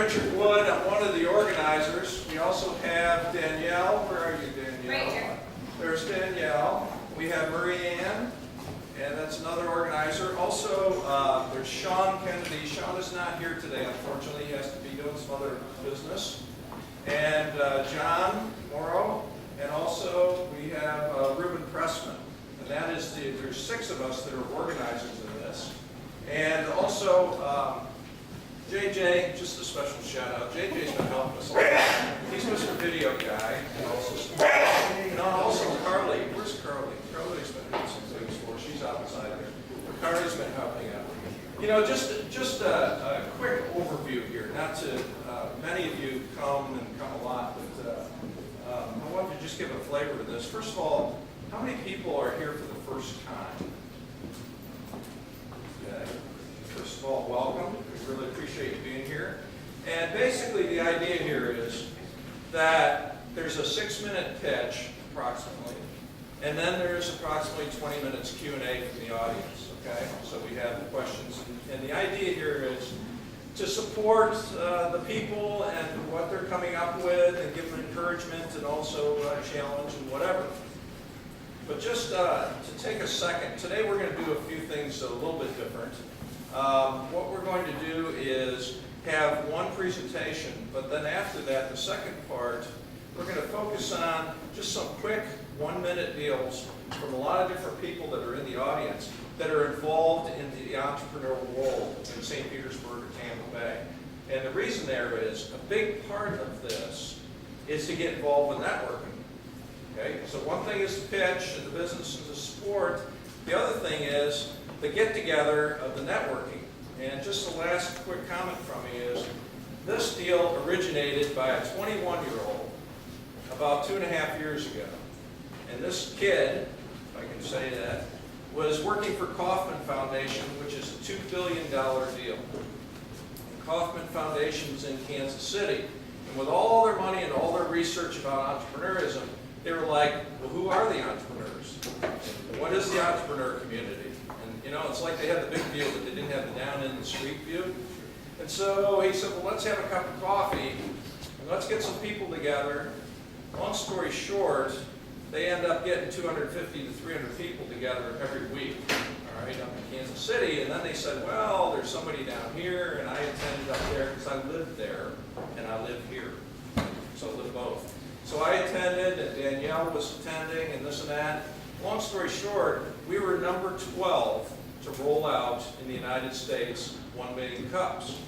Richard Wood. I'm one of the organizers. We also have Danielle. Where are you, Danielle? Right here. There's Danielle. We have Marie Ann, and that's another organizer. Also, there's Sean Kennedy. Sean is not here today, unfortunately. He has to be doing some other business. And John Morrow. And also, we have Reuben Pressman. And that is there's 6 of us that are organizers in this. And also, JJ, just a special shout out. JJ's been helping us a lot. He's Mr. Video Guy. And also Carly. Where's Carly? Carly's been doing some things for us. She's outside there. But Carly's been helping out. You know, just a quick overview here. Not to, many of you come a lot, but I wanted to just give a flavor to this. First of all, how many people are here for the first time? Okay. First of all, welcome. We really appreciate you being here. And basically the idea here is that there's a 6-minute pitch, approximately, and then there's approximately 20 minutes Q&A from the audience, okay? So we have the questions. And the idea here is to support the people and what they're coming up with and give them encouragement and also challenge and whatever. But just to take a second, today we're going to do a few things a little bit different. What we're going to do is have one presentation, but then after that, the second part, we're going to focus on just some quick 1-minute deals from a lot of different people that are in the audience that are involved in the entrepreneurial world in St. Petersburg or Tampa Bay. And the reason there is a big part of this is to get involved with networking. Okay? So one thing is the pitch and the business and the support. The other thing is the get-together of the networking. And just the last quick comment from me is this deal originated by a 21-year-old about 2.5 years ago. And this kid, if I can say that, was working for Kauffman Foundation, which is a $2 billion deal. And Kauffman Foundation's in Kansas City. And with all their money and all their research about entrepreneurism, they were like, well, who are the entrepreneurs? What is the entrepreneur community? And you know, it's like they had the big view, but they didn't have the down in the street view. And so he said, well, let's have a cup of coffee, and let's get some people together. Long story short, they end up getting 250 to 300 people together every week, all right, up in Kansas City. And then they said, well, there's somebody down here, and I attended up there because I lived there, and I live here. So I live both. So I attended, and Danielle was attending, and this and that. Long story short, we were number 12 to roll out in the United States 1 million cups.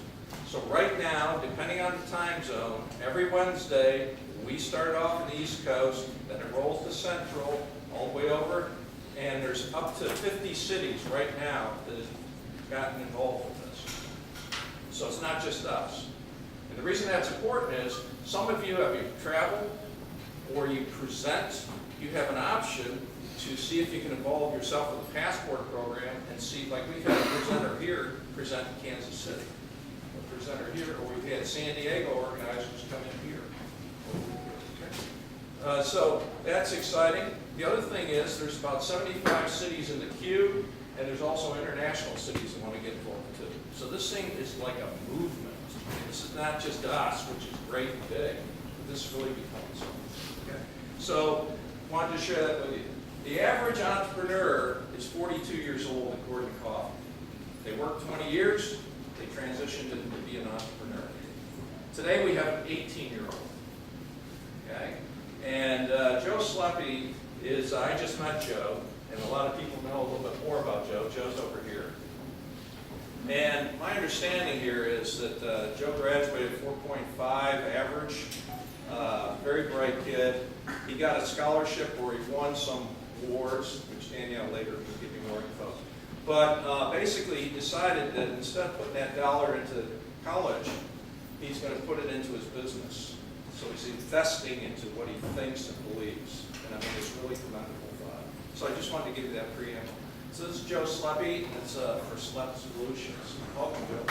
So right now, depending on the time zone, every Wednesday, we start off in the East Coast, then it rolls to Central, all the way over, and there's up to 50 cities right now that have gotten involved with this. So it's not just us. And the reason that's important is, some of you have traveled, or you present, you have an option to see if you can involve yourself with the passport program and see, like we've had a presenter here present in Kansas City, a presenter here, or we've had San Diego organizers come in here. So that's exciting. The other thing is there's about 75 cities in the queue, and there's also international cities that want to get involved too. So this thing is like a movement. This is not just us, which is great and big, but this really becomes something. Okay. So I wanted to share that with you. The average entrepreneur is 42 years old, according to Kauffman. They work 20 years, they transitioned to be an entrepreneur. Today we have an 18-year-old. Okay? And Joe Sleppy is, I just met Joe, and a lot of people know a little bit more about Joe. Joe's over here. And my understanding here is that Joe graduated 4.5 average, very bright kid. He got a scholarship where he won some awards, which Danielle later will give you more info. But basically he decided that instead of putting that dollar into college, he's going to put it into his business. So he's investing into what he thinks and believes. And I mean, it's really commendable thought. So I just wanted to give you that preamble. So this is Joe Sleppy, and it's for SleppSolutions. Welcome, Joe.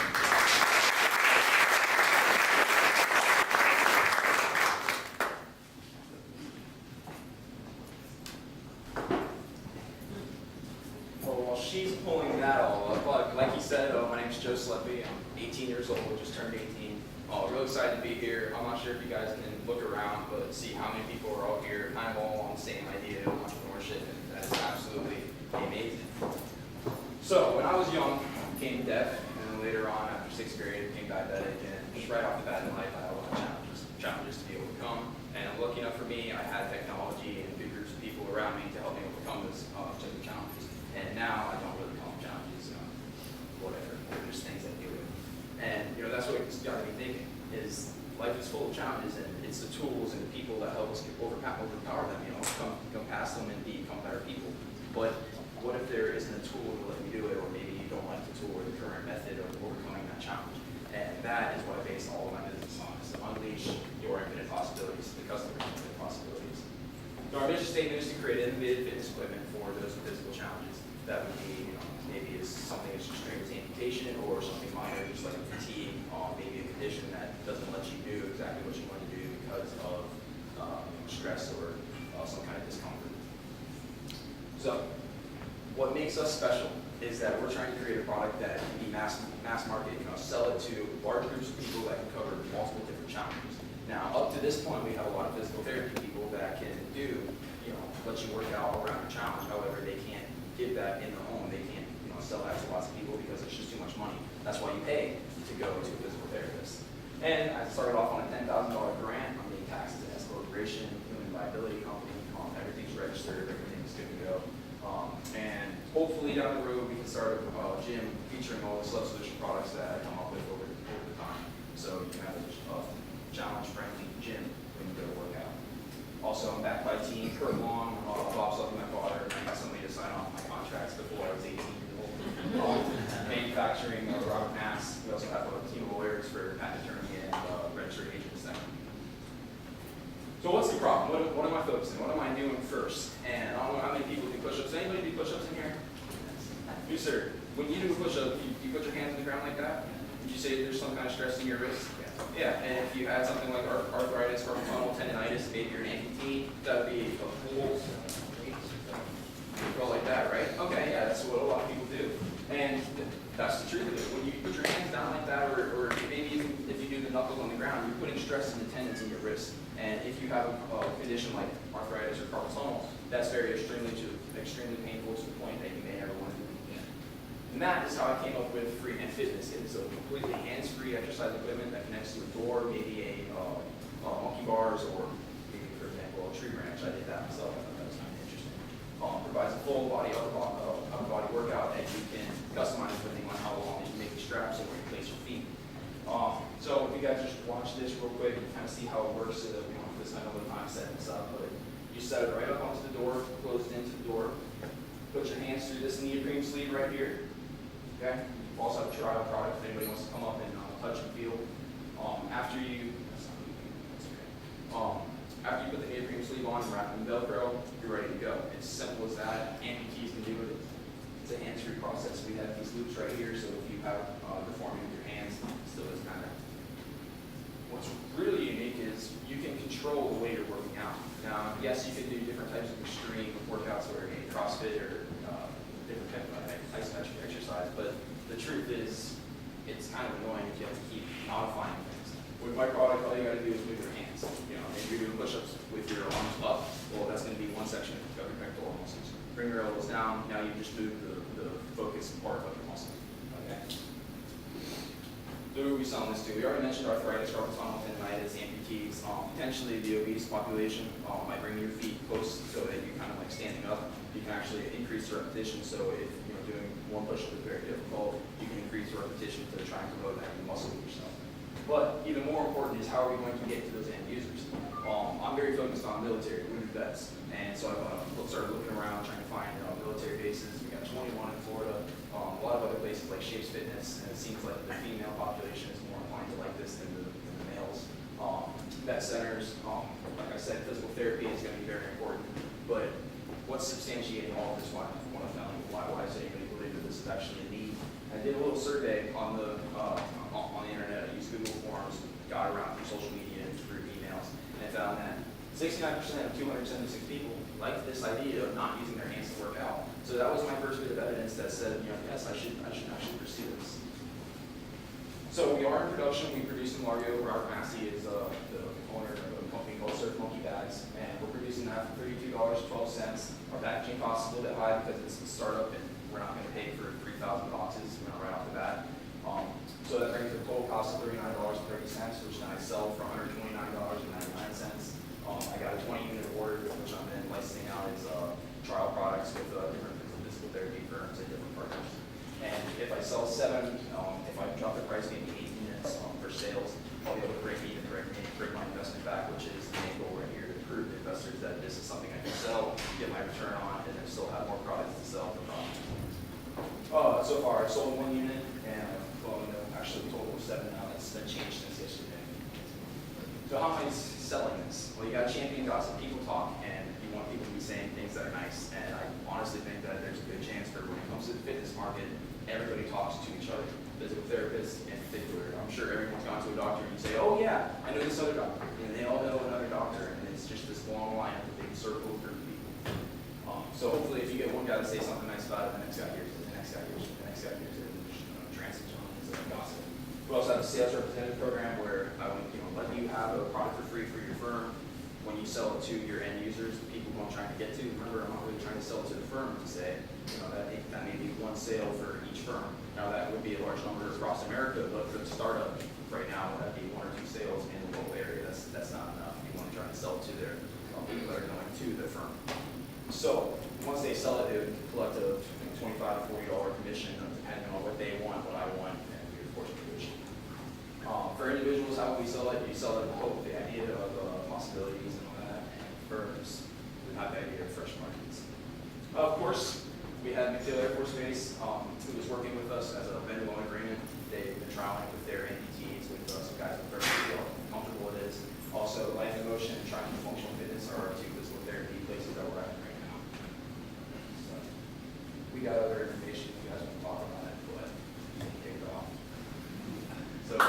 While she's pulling that all up, like you said, my name's Joe Sleppy. I'm 18 years old, just turned 18. Really real excited to be here. I'm not sure if you guys can look around, but see how many people are all here, kind of all on the same idea of entrepreneurship, and that is absolutely amazing. So when I was young, I became deaf, and then later on, after 6th grade, I became diabetic, and just right off the bat in life, I had a lot of challenges to be overcome. And lucky enough for me, I had technology and big groups of people around me to help me overcome those challenges. And now I don't really call them challenges, whatever, they're just things I deal with. And that's what it's got me thinking, is life is full of challenges, and it's the tools and the people that help us overpower them, come past them and become better people. But what if there isn't a tool to let you do it, or maybe you don't like the tool or the current method of overcoming that challenge? And that is what I base all of my business on, is to unleash your infinite possibilities, the customer's infinite possibilities. So our mission statement is to create innovative fitness equipment for those physical challenges. That would be, maybe it's something as extreme as amputation, or something minor, just like fatigue, maybe a condition that doesn't let you do exactly what you want to do because of stress or some kind of discomfort. So, what makes us special is that we're trying to create a product that can be mass market, sell it to large groups of people that can cover multiple different challenges. Now, up to this point, we have a lot of physical therapy people that can do, let you work out around your challenge. However, they can't give that in the home. They can't, sell that to lots of people because it's just too much money. That's why you pay to go to a physical therapist. And I started off on a $10,000 grant. I'm being taxed as an S corporation, human liability company. Everything's registered, everything's good to go. And hopefully down the road we can start a gym featuring all the SleppSolution products that I come up with over the time. So you can have a challenge-friendly gym when you go to work out. Also, I'm backed by a team, Kurt Long, Bob Slucky, my father, and I got somebody to sign off my contracts before I was 18 years old. Manufacturing, Robert Nass. We also have a team of lawyers for patent attorney and registered agents now. So what's the problem? What am I focusing on? What am I doing first? And I don't know how many people do push-ups. Anybody do push-ups in here? You, sir. When you do a push-up, you put your hands on the ground like that? Would you say there's some kind of stress in your wrist? Yeah, and if you had something like arthritis, carpal tunnel tendonitis, maybe you're an amputee, that would be a full go like that, right? Okay, yeah, that's what a lot of people do. And that's the truth of it. When you put your hands down like that, or maybe even if you do the knuckles on the ground, you're putting stress in the tendons in your wrist. And if you have a condition like arthritis or carpal tunnel, that's extremely painful to the point that you may never want to do it again. And that is how I came up with Freehand Fitness. It's a completely hands-free exercise equipment that connects to a door, maybe a monkey bars, or maybe, for example, a tree branch. I did that myself. I thought that was kind of interesting. Provides a full body upper body workout that you can customize depending on how long you make the straps and where you place your feet. So if you guys just watch this real quick and kind of see how it works, so that we don't have to spend all the time setting this up, but you set it right up onto the door, close it into the door, put your hands through this neoprene sleeve right here. Okay? You also have a trial product if anybody wants to come up and touch and feel. After you put the neoprene sleeve on and wrap it in Velcro, you're ready to go. It's simple as that. Amputees can do it. It's a hands-free process. We have these loops right here, so if you have deformity with your hands, it still doesn't matter. What's really unique is you can control the way you're working out. Now, yes, you can do different types of extreme workouts, where you're CrossFit or different type of isometric exercise, but the truth is, it's kind of annoying if you have to keep modifying things. With my product, all you got to do is move your hands. If you're doing push-ups with your arms up, well, that's going to be one section of your pectoral muscles. Bring your elbows down. Now you just move the focus part of your muscle. Okay. So who are we selling this to? We already mentioned arthritis, carpal tunnel tendonitis, amputees. Potentially the obese population might bring your feet close so that you're kind of like standing up. You can actually increase the repetition. So if doing one push-up is very difficult, you can increase the repetition to try and promote that muscle yourself. But even more important is how are we going to get to those end users? I'm very focused on military, wounded vets, and so I've started looking around trying to find military bases. We got 21 in Florida, a lot of other places like Shapes Fitness, and it seems like the female population is more inclined to like this than the males. Vet centers, like I said, physical therapy is going to be very important, but what's substantiating all of this? Why does anybody believe that this is actually a need? I did a little survey on the internet. I used Google Forms, got around through social media and through emails, and I found that 69% of 276 people liked this idea of not using their hands to work out. So that was my first bit of evidence that said, yes, I should pursue this. So we are in production. We produce in Largo. Robert Massey is the owner of a company called Surf Monkey Bags, and we're producing that for $32.12. Our packaging cost is a little bit high because it's a startup, and we're not going to pay for 3,000 boxes right off the bat. So that brings the total cost of $39.30, which then I sell for $129.99. I got a 20-unit order, which I'm then licensing out as trial products with different physical therapy firms and different partners. And if I sell 7, if I drop the price maybe 8 units for sales, I'll be able to break even, bring my investment back, which is the main goal right here, to prove to investors that this is something I can sell, get my return on, and then still have more products to sell for profit. So far, I've sold 1 unit, and actually a total of 7 now. That's been changed since yesterday. So how am I selling this? Well, you got champion gossip. People talk, and you want people to be saying things that are nice. And I honestly think that there's a good chance for when it comes to the fitness market, everybody talks to each other. Physical therapists in particular. I'm sure everyone's gone to a doctor and you say, oh yeah, I know this other doctor. And they all know another doctor. And it's just this long line of a big circle of group of people. So hopefully if you get one guy to say something nice about it, the next guy hears it, the next guy hears it, the next guy hears it, and just translates on as a gossip. We also have a sales representative program where I would let you have a product for free for your firm. When you sell it to your end users, the people who I'm trying to get to, remember I'm not really trying to sell it to the firm to say, that may be 1 sale for each firm. Now that would be a large number across America, but for the startup right now, that'd be 1 or 2 sales in the local area. That's not enough. You want to try to sell it to their people that are going to the firm. So once they sell it, they would collect a $25 to $40 commission, depending on what they want, what I want, and we of course commission. For individuals, how would we sell it? You sell it with the idea of possibilities and all that, and firms would have the idea of fresh markets. Of course, we had McDill Air Force Base, who was working with us as a vendor loan agreement. They've been trialing with their NPTs with some guys with very how comfortable it is. Also, Life in Motion and Trying Functional Fitness are our 2 physical therapy places that we're at right now. So, we got other information if you guys want to talk about it, but you can take it off. So.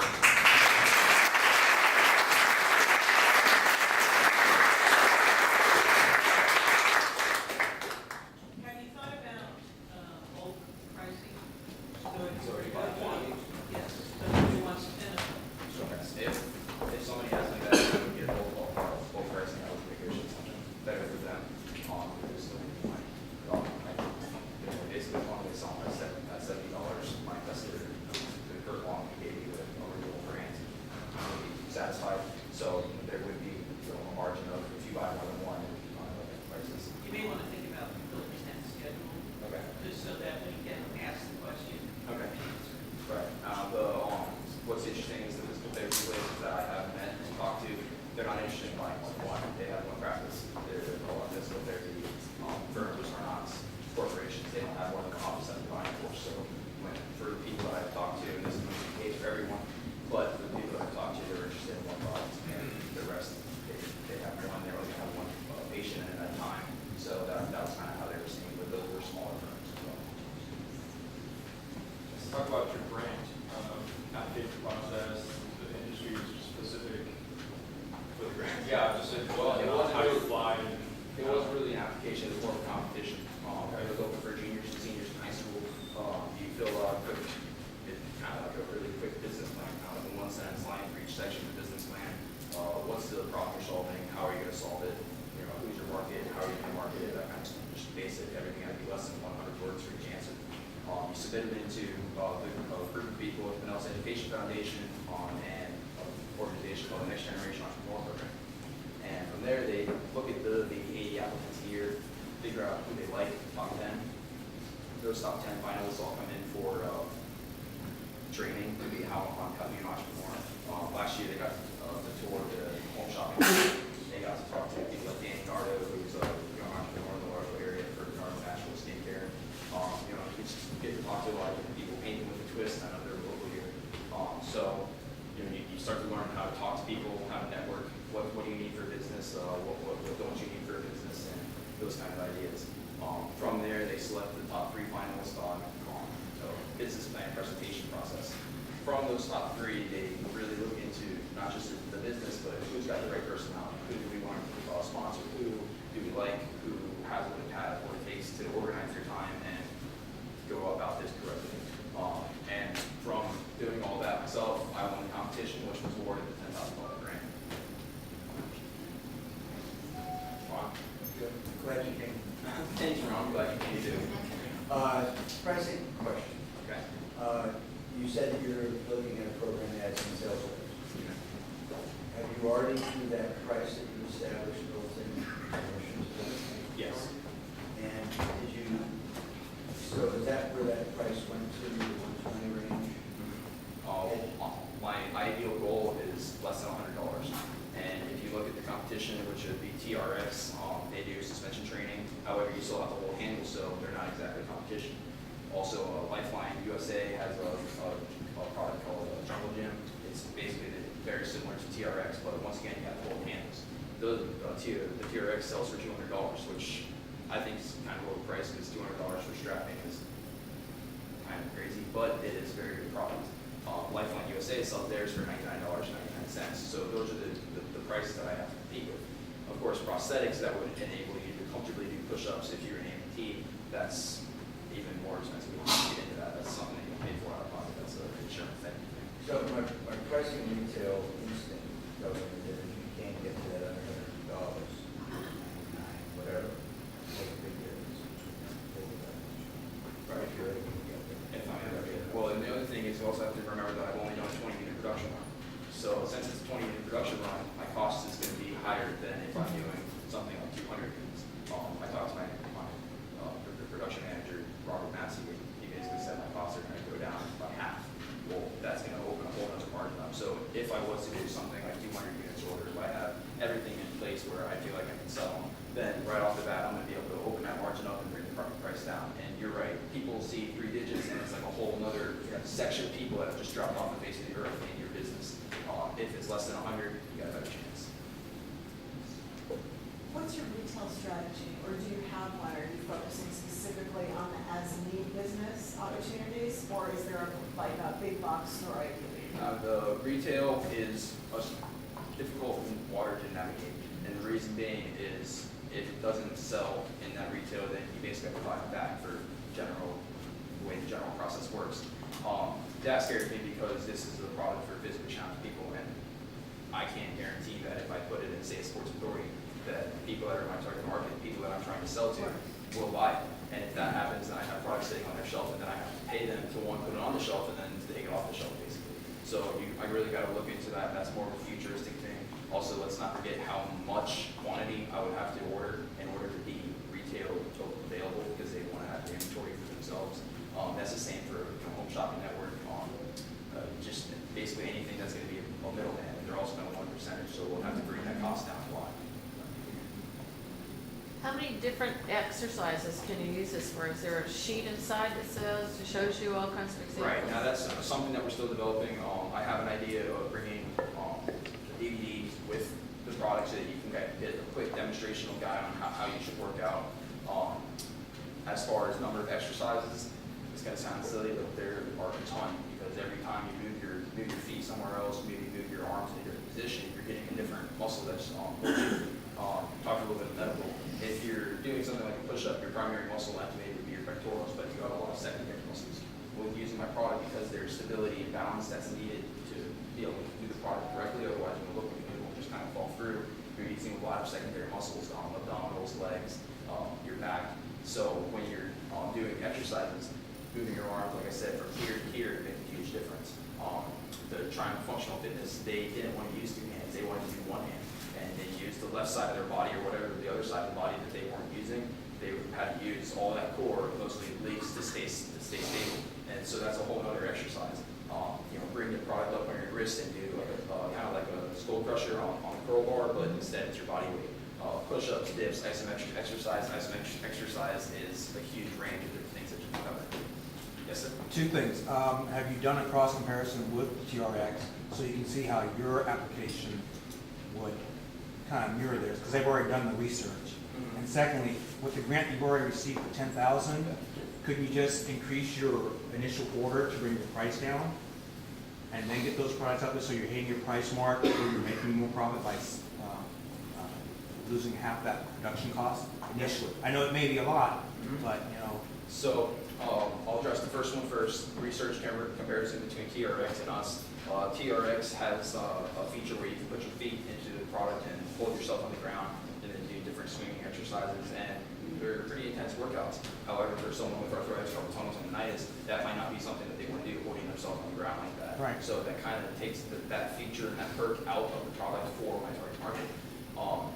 If somebody has an investment, we get bulk pricing, I would negotiate something better for them. Because basically, one way selling at $70, my investor, the Kurt Long gave you a renewal grant, be satisfied. So there would be a margin of, if you buy more than one, prices. You may want to think about the percent schedule, Okay. just so that when you get asked the question. Okay. Right. What's interesting is the physical therapy places that I have met and talked to, they're not interested in buying one. They have one practice. They're called physical therapy firms, which are not corporations. They don't have more than an office that they're buying for. So for the people that I've talked to, and this is not the case for everyone, but for the people that I've talked to, they're interested in one product, and the rest, they have one. They only have one patient at a time. So that was kind of how they were seeing, but those were smaller firms as well. Let's talk about your brand. Application process, the industry specific for the grant. Yeah, just said, Well, it wasn't how you really- apply. It wasn't really an application, it was more of a competition. I was looking for juniors and seniors in high school. You fill out kind of like a really quick business plan, kind of in one sentence line for each section of the business plan. What's the problem you're solving? How are you going to solve it? Who's your market? How are you going to market it? That kind of stuff. Just basic, everything had to be less than 100 words for each answer. You submit it into the group of people with the Nelson Education Foundation and an organization called the Next Generation Entrepreneur Program. And from there, they look at the 80 applicants here, figure out who they like, top 10. Those top 10 finalists all come in for training to be how to be an entrepreneur. Last year, they got the tour of the home shopping. They got to talk to people like Danny Nardo, who's a young entrepreneur in the Largo area for Nardo Natural Skincare. You just get to talk to a lot of different people, painting with a twist. I know they're local here. So you start to learn how to talk to people, how to network. What do you need for business? What don't you need for a business? And those kind of ideas. From there, they select the top 3 finalists on the business plan presentation process. From those top 3, they really look into not just the business, but who's got the right personality. Who do we want to sponsor? Who do we like? Who has what it takes to organize their time and go about this correctly. And from doing all that myself, part of the $10,000 grant. Wow. Glad you came. Thanks, Ron. I'm glad you came too. Pricing question. Okay. You said that you're looking at a program that has some sales orders. Have you already, through that price that you established, built in commissions? Yes. And did you, so is that where that price went to, the 120 range? My ideal goal is less than $100. And if you look at the competition, which would be TRX, they do suspension training. However, you still have the whole handle, so they're not exactly competition. Also, Lifeline USA has a product called Jungle Gym. It's basically very similar to TRX, but once again, you have the whole handles. The TRX sells for $200, which I think is kind of overpriced because $200 for strapping is kind of crazy, but it is a very good product. Lifeline USA sells theirs for $99.99. So those are the prices that I have to compete with. Of course, prosthetics that would enable you to comfortably do push-ups if you're an amputee, that's even more expensive. We don't have to get into that. That's something that you pay for out of pocket. That's an insurance thing. So my pricing retail instinct tells me that if you can't get to that under $100, whatever, make a big difference. Right. If you're able to get there. If I'm able to get it. Well, and the other thing is you also have to remember that I've only done a 20-unit production run. So since it's a 20-unit production run, my cost is going to be higher than if I'm doing something like 200 units. I talked to my production manager, Robert Massey. He basically said my costs are going to go down by half. Well, that's going to open a whole other margin up. So if I was to do something like 200 units order, if I have everything in place where I feel like I can sell them, then right off the bat, I'm going to be able to open that margin up and bring the price down. And you're right, people see 3 digits and it's like a whole other section of people that have just dropped off the face of the earth in your business. If it's less than 100, you got a better chance. What's your retail strategy, or do you have one? Are you focusing specifically on the as-need business opportunities, or is there like a big box store ideally? The retail is difficult in water to navigate, and the reason being is if it doesn't sell in that retail, then you basically have to buy it back for the way the general process works. That scares me because this is a product for physically challenged people, and I can't guarantee that if I put it in, say, a Sports Authority, that people that are my target market, people that I'm trying to sell to, will buy it. And if that happens, then I have products sitting on their shelf, and then I have to pay them to put it on the shelf, and then to take it off the shelf, basically. So I really got to look into that. That's more of a futuristic thing. Also, let's not forget how much quantity I would have to order in order to be retail available, because they want to have the inventory for themselves. That's the same for Home Shopping Network. Just basically anything that's going to be a middleman. They're also going to want a percentage, so we'll have to bring that cost down a lot. How many different exercises can you use this for? Is there a sheet inside that shows you all kinds of examples? Right, now that's something that we're still developing. I have an idea of bringing DVDs with the products so that you can get a quick demonstrational guide on how you should work out. As far as number of exercises, it's going to sound silly, but there are a ton, because every time you move your feet somewhere else, maybe move your arms in a different position, you're getting a different muscle that's talk a little bit of medical. If you're doing something like a push-up, your primary muscle activated would be your pectorals, but you got a lot of secondary muscles. With using my product, because there's stability and balance that's needed to be able to do the product correctly, otherwise you'll look like it will just kind of fall through. You're using a lot of secondary muscles, abdominals, legs, your back. So when you're doing exercises, moving your arms, like I said, from here to here, it makes a huge difference. The Triumph Functional Fitness, they didn't want to use 2 hands, they wanted to do 1 hand. And they used the left side of their body or whatever, the other side of the body that they weren't using. They had to use all that core, mostly obliques, to stay stable. And so that's a whole other exercise. Bring your product up on your wrist and do like kind of like a skull crusher on a curl bar, but instead it's your body weight. Push-ups, dips, isometric exercise. Isometric exercise is a huge range of different things that you can cover. Yes, sir. 2 things. Have you done a cross comparison with TRX so you can see how your application would kind of mirror theirs, because they've already done the research? Mm-hmm. And secondly, with the grant you've already received for $10,000, could you just increase your initial order to bring the price down, and then get those products out there so you're hitting your price mark, or you're making more profit by losing half that production cost initially? I know it may be a lot, but So I'll address the first one first. Research comparison between TRX and us. TRX has a feature where you can put your feet into the product and hold yourself on the ground and then do different swinging exercises, and they're pretty intense workouts. However, for someone with arthritis or tunnel tendonitis, that might not be something that they want to do, holding themselves on the ground like that. Right. So that kind of takes that feature and that perk out of the product for my target market.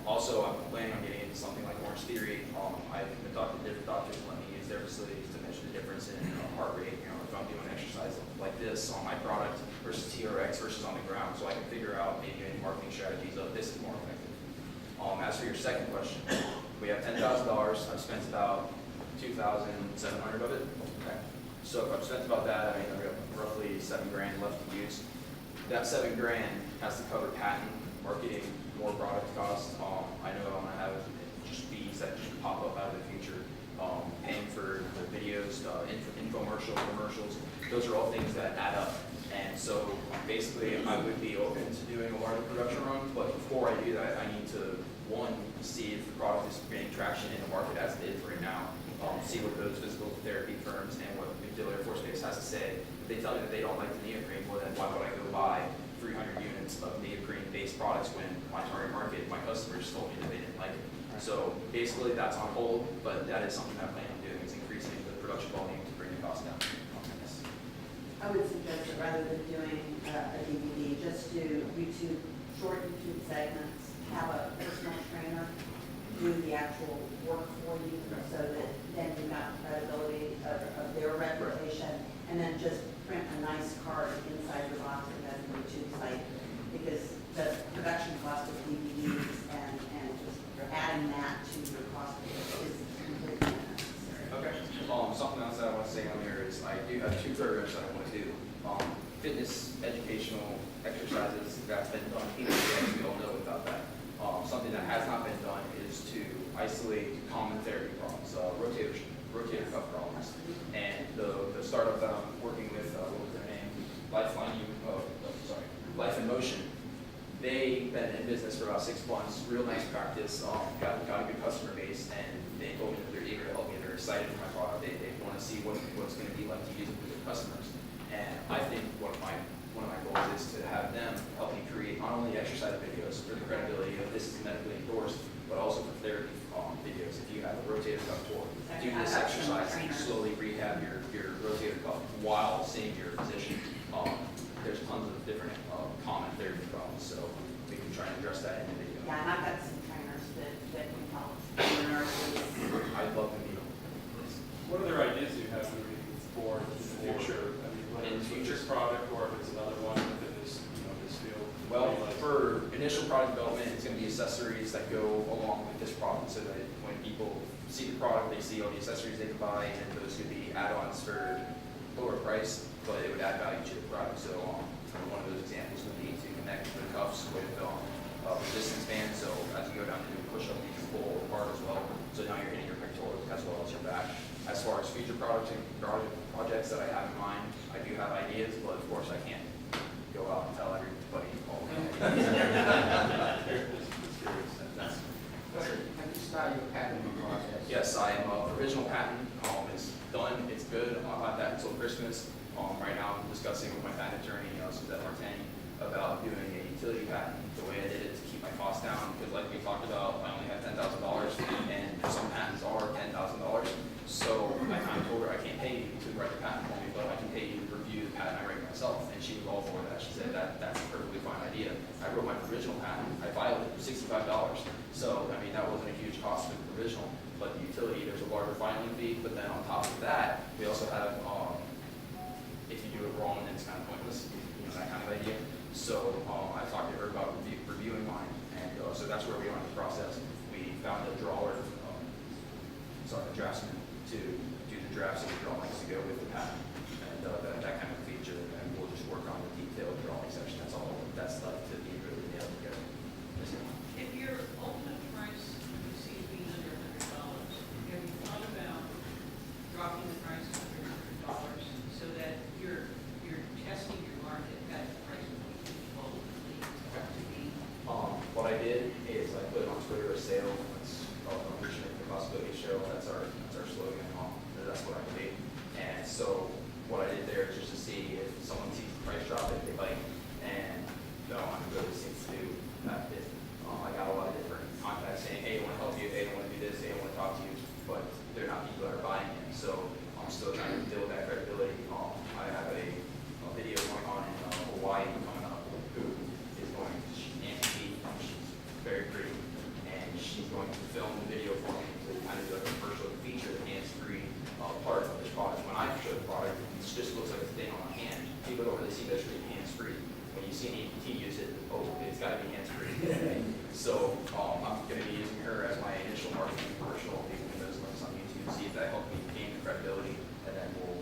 Also, I'm planning on getting into something like Orange Theory. I've been talking to different doctors and let me use their facilities to measure the difference in heart rate. You know, if I'm doing exercise like this on my product versus TRX versus on the ground, so I can figure out maybe any marketing strategies of this is more effective. As for your second question, we have $10,000. I've spent about $2,700 of it. Okay. So if I've spent about that, I mean, I've got roughly $7 grand left to use. That $7 grand has to cover patent, marketing, more product costs. I know I'm gonna have just fees that just pop up out of the future. Paying for the videos, infomercial, commercials. Those are all things that add up. And so basically, I would be open to doing a larger production run, but before I do that, I need to, one, see if the product is gaining traction in the market as it is right now. See what those physical therapy firms and what MacDill Air Force Base has to say. If they tell me that they don't like the neoprene, well then why would I go buy 300 units of neoprene-based products when my target market, my customers told me that they didn't like it? So basically, that's on hold, but that is something I plan on doing, is increasing the production volume to bring the cost down. I would suggest that rather than doing a DVD, just do YouTube, short YouTube segments, have a personal trainer do the actual work for you, so that then you've got the credibility of their reputation, and then just print a nice card inside your box that has a YouTube site, because the production cost of DVDs and just adding that to your cost is completely unnecessary. Okay. Something else that I want to say on here is I do have 2 programs that I want to do. Fitness, educational exercises, that's been done here. We all know about that. Something that has not been done is to isolate common therapy problems, rotator cuff problems. And the startup that I'm working with, what was their name? Life in Motion. They've been in business for about 6 months, real nice practice, got a good customer base, and they told me that they're eager to help me. They're excited for my product. They want to see what it's going to be like to use it with their customers. And I think one of my goals is to have them help me create not only exercise videos for the credibility of this is medically endorsed, but also for therapy videos. If you have a rotator cuff tour, do this exercise and slowly rehab your rotator cuff while seeing your physician. There's tons of different common therapy problems, so we can try and address that in the video. Yeah, and I've got some trainers that can help. Nurses. I'd love to meet them. What other ideas do you have moving forward in the future? I mean, whether In the it's with future? this product or if it's another one within this, this field? Well, for initial product development, it's going to be accessories that go along with this product, so that when people see the product, they see all the accessories they can buy, and those could be add-ons for lower price, but it would add value to the product. So one of those examples would be to connect the cuffs with resistance bands, so as you go down to do a push-up, you can pull apart as well. So now you're hitting your pectorals as well as your back. As far as future projects that I have in mind, I do have ideas, but of course I can't go out and tell everybody all the time. Have you started your patenting process? Yes, I am provisional patent. It's done. It's good. I'll have that until Christmas. Right now, I'm discussing with my patent attorney, Suzette Martini, about doing a utility patent. The way I did it to keep my costs down, because like we talked about, I only have $10,000, and some patents are $10,000. So I kind of told her I can't pay you to write the patent for me, but I can pay you to review the patent I write myself. And she was all for that. She said that's a perfectly fine idea. I wrote my provisional patent. I filed it for $65. So I mean that wasn't a huge cost for the provisional, but the utility there's a larger filing fee. But then on top of that, we also have if you do it wrong, then it's kind of pointless. You know, that kind of idea. So I talked to her about reviewing mine, and so that's where we are in the process. We found a drawer, a draftsman to do the drafts of the drawings to go with the patent, and that kind of feature, and we'll just work on the detailed drawing section. That's all that's left to be really nailed together. If your ultimate price exceeds being under $100, have you thought about dropping the price to $100 so that you're testing your market at the price point you ultimately want to be? What I did is I put it on Twitter a sale. It's called Unleashing the Possibility Show. That's our slogan. because that's what I paid. And so what I did there is just to see if someone sees the price drop, if they bite, and no, I'm really seems to do that. I got a lot of different contacts saying, hey, I want to help you, hey, I want to do this, hey, I want to talk to you, but they're not people that are buying it. So I'm still trying to build that credibility. I have a video going on in Hawaii coming up who is going to, she's Nancy, she's very pretty, and she's going to film the video for me to kind of do like a commercial to feature the hands-free part of this product. When I show the product, it just looks like a thing on my hand. People don't really see that it's really hands-free. When you see an EPT use it, oh, it's got to be hands-free. So I'm going to be using her as my initial marketing commercial, making those links on YouTube, see if that helps me gain the credibility, and then we'll